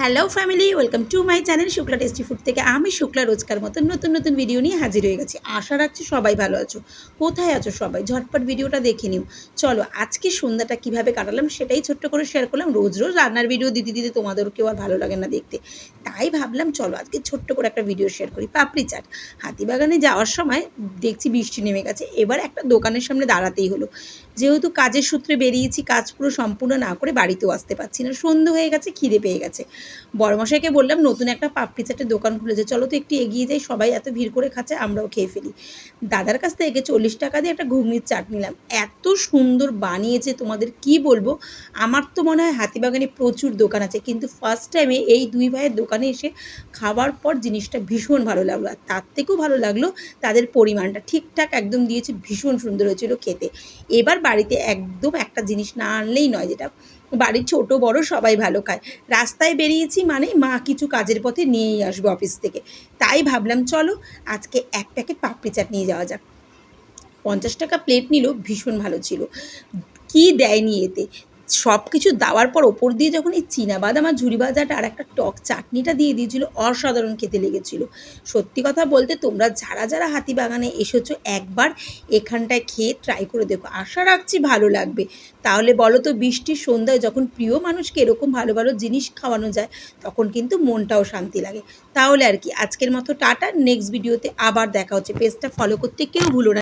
Hello family, welcome to my channel Shukla tasty food থেকে আমি শুক্লা রোজকার মতন নতুন নতুন ভিডিও নিয়ে হাজির হয়ে গেছি। আশা রাখছি সবাই ভালো আছো। কোথায় আছো সবাই? ঝটপট ভিডিওটা দেখে নিও। চলো আজকে সন্ধ্যাটা কিভাবে কাটালাম সেটাই ছোট্ট করে শেয়ার করলাম। রোজ রোজ রান্নার ভিডিও দিতে দিতে তোমাদেরকেও আর ভালো লাগে না দেখতে, তাই ভাবলাম চলো আজকে ছোট্ট করে একটা ভিডিও শেয়ার করি। পাপড়ি চাট। হাতিবাগানে যাওয়ার সময় দেখছি বৃষ্টি নেমে গেছে, এবার একটা দোকানের সামনে দাঁড়াতেই হলো। যেহেতু কাজের সূত্রে বেরিয়েছি, কাজ পুরো সম্পূর্ণ না করে বাড়িতেও আসতে পারছি না, সন্ধ্যে হয়ে গেছে, খিদে পেয়ে গেছে। বড়মশাইকে বললাম নতুন একটা পাপড়ি চাটের দোকান খুলেছে, চলো তো একটু এগিয়ে যাই, সবাই এত ভিড় করে খাচ্ছে, আমরাও খেয়ে ফেলি। দাদার কাছ থেকে 40 টাকা দিয়ে একটা ঘুগনির চাট নিলাম, এত সুন্দর বানিয়েছে তোমাদের কি বলবো। আমার তো মনে হয় হাতিবাগানে প্রচুর দোকান আছে, কিন্তু ফার্স্ট টাইমে এই দুই ভাইয়ের দোকানে এসে খাওয়ার পর জিনিসটা ভীষণ ভালো লাগলো। আর তার থেকেও ভালো লাগলো তাদের পরিমাণটা ঠিকঠাক একদম দিয়েছে, ভীষণ সুন্দর হয়েছিল খেতে। এবার বাড়িতে একদম একটা জিনিস না আনলেই নয়, যেটা বাড়ির ছোট বড় সবাই ভালো খায়। রাস্তায় বেরিয়েছি মানে মা কিছু কাজের পথে নিয়েই আসবে অফিস থেকে, তাই ভাবলাম চলো আজকে এক প্যাকেট পাপড়ি চাট নিয়ে যাওয়া যাক। 50 টাকা প্লেট নিল, ভীষণ ভালো ছিল। কি দেয়নি এতে, সব কিছু দেওয়ার পর ওপর দিয়ে যখন এই চীনাবাদাম আর ঝুরি ভাজাটা আর একটা টক চাটনিটা দিয়ে দিয়েছিল, অসাধারণ খেতে লেগেছিল। সত্যি কথা বলতে তোমরা যারা যারা হাতিবাগানে এসেছো একবার এখানটায় খেয়ে ট্রাই করে দেখো, আশা রাখছি ভালো লাগবে। তাহলে বলো তো, বৃষ্টির সন্ধ্যায় যখন প্রিয় মানুষকে এরকম ভালো ভালো জিনিস খাওয়ানো যায় তখন কিন্তু মনটাও শান্তি লাগে। তাহলে আর কি, আজকের মতো টাটা, নেক্সট ভিডিওতে আবার দেখা হচ্ছে। পেজটা ফলো করতে কেউ ভুলো না।